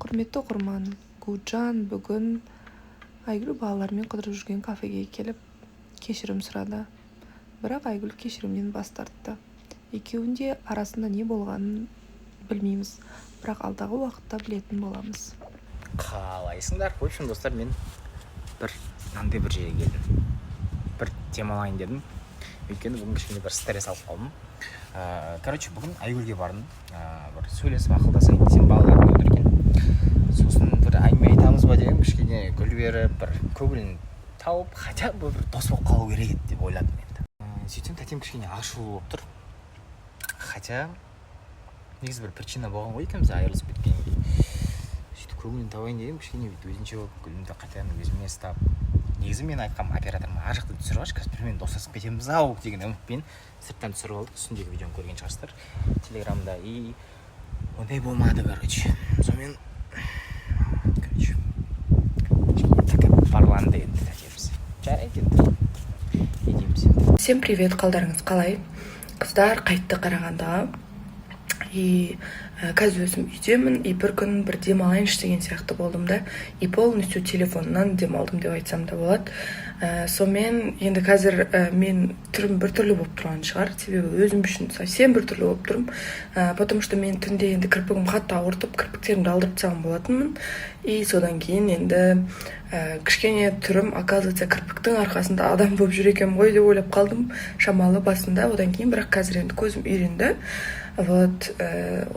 Құрметті оқырман, Гуджан бүгін Айгүл балалармен қыдырып жүрген кафеге келіп кешірім сұрады. Бірақ Айгүл кешірімнен бас тартты. Екеуінде арасында не болғанын білмейміз, бірақ алдағы уақытта білетін боламыз. Қалайсыңдар? В общем, достар, мен мынандай бір жерге келдім. Бір демалайын дедім. Өйткені бүгін кішкене бір стресс алып қалдым. Бүгін Айгүлге бардым. Бір сөйлесіп ақылдасайын десем, балаларым отыр екен. Сосын бір әңгіме айтамыз ба деген кішкене гүл беріп, бір көңілін тауып, хотя бы бір дос болып қалу керек еді деп ойладым енді. Сөйтсем тәтем кішкене ашулы болып тұр. Хотя негізі бір причина болған ғой екеуміз айырылысып кеткенге. Сөйтіп көңілін табайын дедім, кішкене өзінше болып гүлімді қайтадан өзіме ұстап. Негізі мен айтқам операторыма ар жақты түсіріп алшы, қазір достасып кетеміз ау деген үмітпен сырттан түсіріп алдық. Үстіндегі видеоны көрген шығарсыздар телеграмда. И ондай болмады, короче. Сонымен тәкаппарланды енді тәтеміз. Жарайды енді. Едеміз. Всем привет, қалдарыңыз қалай? Қыздар қайтты Қарағандыға. И қазір өзім үйдемін, и бір күн бір демалайыншы деген сияқты болдым да, и полностью телефоннан демалдым деп айтсам да болады. Сонымен енді қазір мен түрім бір түрлі болып тұрған шығар, себебі өзім үшін совсем бір түрлі болып тұрмын, потому что мен түнде енді кірпігім қатты ауыртып, кірпіктерімді алдырып тастаған болатынмын, и содан кейін енді кішкене түрім, оказывается, кірпіктің арқасында адам болып жүр екенмін ғой деп ойлап қалдым шамалы басында. Одан кейін бірақ қазір енді көзім үйренді. Вот,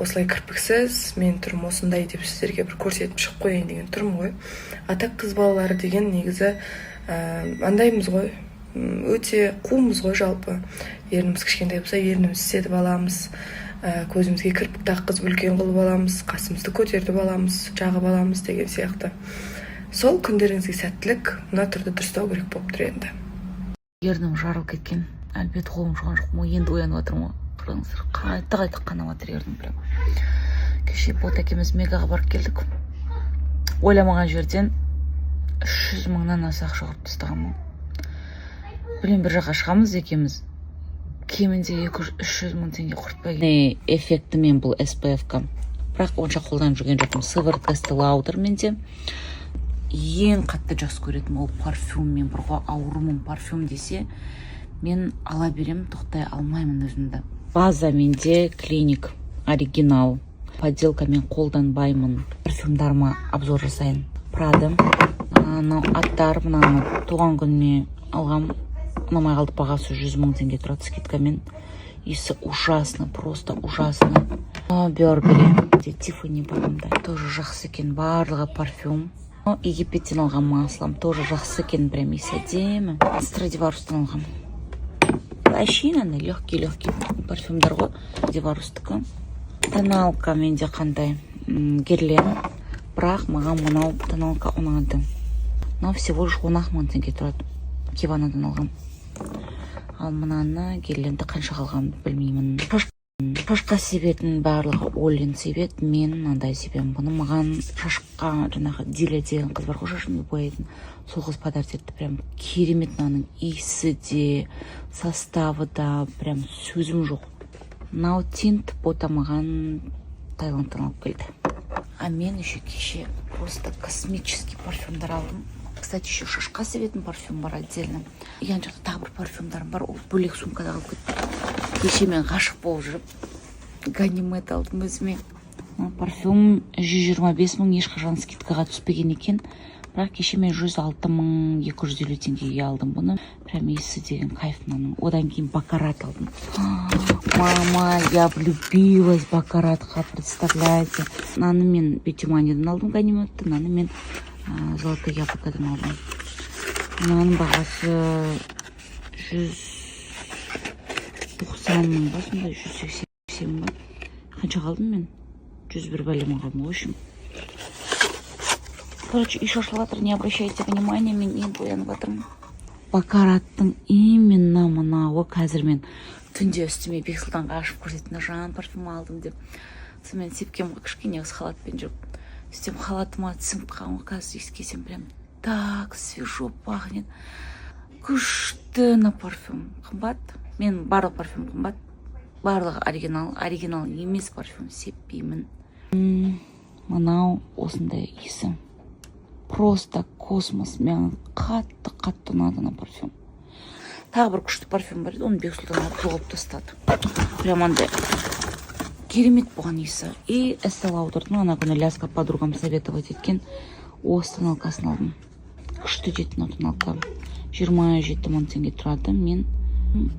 осылай кірпіксіз мен түрім осындай деп сіздерге бір көрсетіп шығып қояйын деген түрім ғой. Атақ қыз балалары деген негізі андаймыз ғой, өте қуымыз ғой жалпы. Ерніміз кішкентай болса, ернімізді сетіп аламыз, көзімізге кірпік таққызып үлкен қылып аламыз, қасымызды көтеріп аламыз, жағып аламыз деген сияқты. Сол күндеріңізге сәттілік, мына түрді дұрыстау керек болып тұр енді. Ернім жарылып кеткен, әлбет қолым жуған жоқ, енді оянып жатырмын. Қараңыздар, қайта қанап жатыр ернім прям. Кеше бот әкеміз мегаға барып келдік. Ойламаған жерден 300 мыңнан аса ақша құрып тастағанмын. Білем, бір жаққа шығамыз екеміз. Кемінде 200-300 мың теңге құртпай. Эффекті мен бұл SPF-ка. Бірақ онша қолданып жүрген жоқпын. Сыворотка Лаудер менде. Ең қатты жақсы көретін ол парфюм. Мен бұрға аурумын парфюм десе, мен ала берем, тоқтай алмаймын өзімді. База менде Клиник оригинал. Подделка мен қолданбаймын. Парфюмдарыма обзор жасайын. Прада. Аттар мынаны туған күніне алғам. Ұнамай қалды, бағасы 100 мың теңге тұрады скидкамен. Иісі ужасно, просто ужасно. Burberry. Тиффани барымда. Тоже жақсы екен, барлығы парфюм. Египеттен алған маслом. Тоже жақсы екен, прям иісі әдемі. Страдиварустан алғам. Вообще легкий парфюмдар ғой. Страдиварустікі. Тоналка менде қандай? Герлен. Бірақ маған мынау тоналка ұнады. Мынау всего лишь 10 мың теңге тұрады. Киванадан алғам. Ал мынаны Герленді қанша қалғанымды білмеймін. Шашқа себетін барлығы Оллин себет, мен мынандай себем. Бұны маған шашқа жаңағы Диля деген қыз бар ғой, шашымды бояйтын. Сол қыз подарок етті. Прям керемет, мынаның иісі де, составы да, прям сөзім жоқ. Мынау тинт бота маған Таиландтан алып келді. А мен еще кеше просто космический парфюмдар алдым. Кстати, еще шашқа себетін парфюм бар отдельно. Ян жақта тағы бір парфюмдарым бар, ол бөлек сумкада қалып кетті. Кеше мен ғашық болып жүріп, Ганимед алдым өзіме. Парфюм 125 мың, ешқашан скидкаға түспеген екен. Бірақ кеше мен 106 мың 250 теңгеге алдым бұны. Прям иісі деген кайф мынаның. Одан кейін Бакарат алдым. Мама, я влюбилась Бакаратқа, представляете. Мынаны мен Бетиманиядан алдым, Ганимедті, мынаны мен Золотой яблокадан алдым. Мынаның бағасы 190 мың ба, сондай 180 ба. Қанша қалдым мен? 101 бәлем қалдым, в общем. Короче, үй шашылып жатыр, не обращайте внимания, мен енді оянып жатырмын. Бакараттың именно мынауы қазір мен түнде үстіме Бексұлтанға ашып көрсететін жан парфюм алдым деп. Сонымен сепкем кішкене осы халатпен жүріп. Үстем халатыма түсіп қалған, қазір иіскесем прям так свежо пахнет. Күшті на парфюм. Қымбат. Мен барлық парфюм қымбат. Барлығы оригинал емес парфюм сеппеймін. мынау осындай иісі. Просто космос. Маған қатты ұнады ана парфюм. Тағы бір күшті парфюм бар еді, оны Бексұлтан алып жоғалып тастады. Прям андай керемет болған иісі. И Estée Lauder'дың ана күні Ляска подругам советовать еткен осы тоналкасын алдым. Күшті жеттін о тоналка. 27 мың теңге тұрады. Мен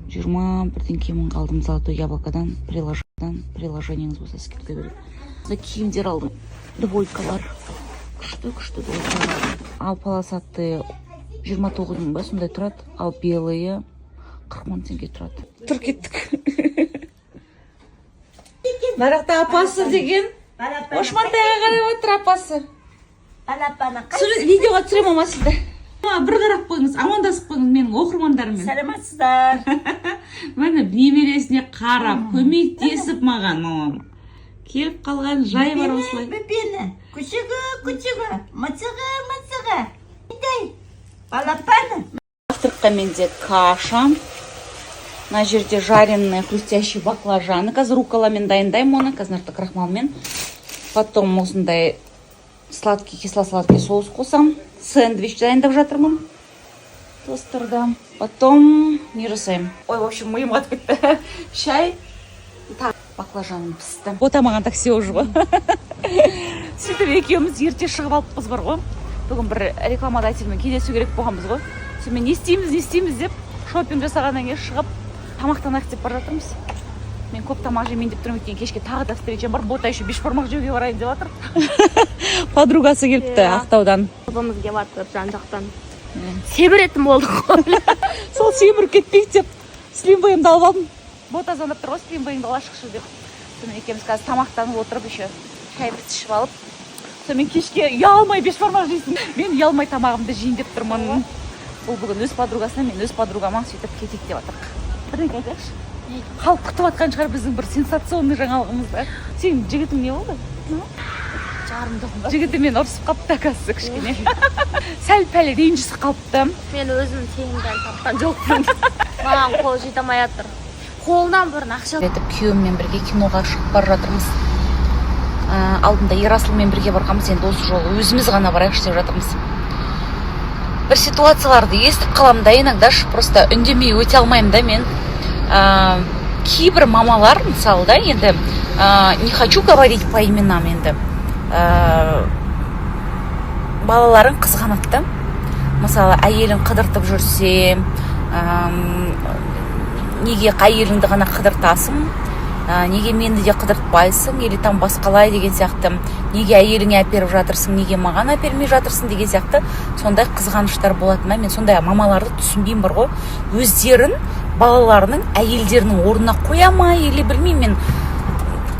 21 киімін алдым Золотое яблокодан, приложениеңіз болса скидка береді. Киімдер алдым. Двойкалар. Күшті двойкалар. Ал полосатые 29 мың ба сондай тұрады. Ал белые 40 мың теңге тұрады. Тұр кеттік. Барақта апасы деген. Ошмантайға қарай отыр апасы. Видеоға түсірем ама сізді. Бір қарап қойыңыз, амандасып қойыңыз менің оқырмандарыммен. Сәлеметсіздер. Міне немересіне қарап, көмектесіп маған мамам. Келіп қалған жай бар осылай. Бепені, күшігі, мыцығы. Итай, балапаны. Завтракқа менде каша. Мына жерде жареные хрустящие баклажаны. Қазір рукколамен дайындаймын оны, қазір крахмалмен. Потом осындай сладкий, кисло-сладкий соус қосам. Сэндвич дайындап жатырмын. Тостерда. Потом не жасаймын. Ой, в общем, миым қатып кетті. Шай. Так, баклажаным пісті. Бота маған такси уже. Сөйтіп екеуміз ерте шығып алыппыз бар ғой. Бүгін бір рекламодательмен кездесу керек болғанбыз ғой. Сонымен не істейміз деп шопинг жасағаннан кейін шығып тамақтанайық деп бара жатырмыз. Мен көп тамақ жемейін деп тұрмын, өйткені кешке тағы да встречам бар. Бота еще бешбармақ жеуге барайын деп жатыр. Подругасы келіпті Ақтаудан. Бабамыз келіп жатыр жан-жақтан. Себіретін болдық қой. Сол семіріп кетпейік деп слимбойымды алып алдым. Бота звондап тұр ғой, слимбойыңды ала шықшы деп. Сонымен екеуміз қазір тамақтанып отырып еще шайымызды ішіп алып. Сонымен кешке ұялмай бешбармақ жейсің. Мен ұялмай тамағымды жейін деп тұрмын. Бұл бүгін өз подругасына, мен өз подругама сөйтіп кетейік деп жатырмық. Бірдеңе айтайықшы. Халық күтіп жатқан шығар біздің бір сенсационный жаңалығымызды. Сенің жігітің не болды? Жарымдығым. Жігіті мен ұрысып қалыпты әкасы кішкене. Сәл-пәл ренжісі қалыпты. Мен өзім теңден тапқан жоқпын. Маған қол жете алмай жатыр. Қолынан бұрын ақша Етіп күйеуіммен бірге киноға шығып бара жатырмыз. Алдында Ерасылмен бірге барғанбыз, енді осы жолы өзіміз ғана барайықшы деп жатырмыз. Бір ситуацияларды естіп қаламын да, иногда просто үндемей өте алмаймын да мен. Кейбір мамалар, мысалы да, енді не хочу говорить по именам енді. Балаларын қызғанады да. Мысалы, әйелін қыдыртып жүрсе, неге әйеліңді ғана қыдыртасың, неге мені де қыдыртпайсың, или там басқалай деген сияқты, неге әйеліңе әперіп жатырсың, неге маған әпермей жатырсың деген сияқты сондай қызғаныштар болатын. Мен сондай мамаларды түсінбеймін бар ғой. Өздерін балаларының әйелдерінің орнына қоя ма, или білмеймін мен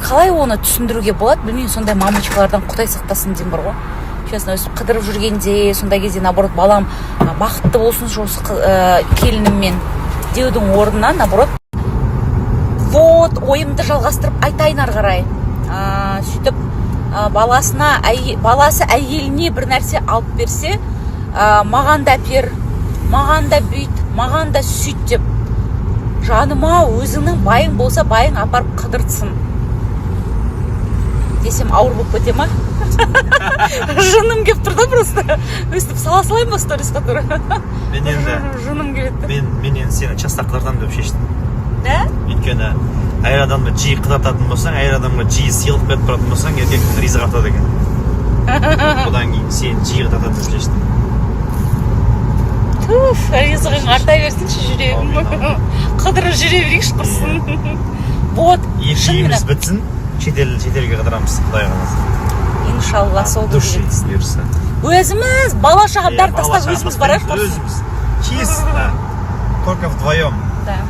қалай оны түсіндіруге болады, білмеймін, сондай мамочкалардан Құдай сақтасын деймін бар ғой. Честно, өсіп қыдырып жүргенде, сондай кезде наоборот балам бақытты болсын осы келініммен деудің орнына наоборот вот ойымды жалғастырып айтайын ары қарай. Сөйтіп баласы әйеліне бір нәрсе алып берсе, маған да әпер, маған да бүйт, маған да сөйт деп. Жаныма өзіңнің байың болса, байың апарып қыдыртсын десем ауыр болып кете ма? Жыным келіп тұр да просто. Өстіп сала салайын ба сторисқа тұр? Мен енді жыным келеді. мен енді сені часто қыдыртамын деп шештім. Да? Өйткені әйел адамды жиі қыдыртатын болсаң, әйел адамға жиі сыйлық беріп тұратын болсаң, еркектің ризық артады екен. Одан кейін сені жиі қыдыртатын деп шештім. Туф, ризығың арта берсінші жүрегім. Қыдырып жүре берейікші құрсын. Вот, Екеуміз бітсін, шетелге қыдырамыз, Құдай қаласа. Иншалла, сол души дұрыс. бұйырса. Өзіміз бала шағаптарды тастап өзіміз барайық құрсын. Өзіміз. Чисто. Только вдвоем. Да.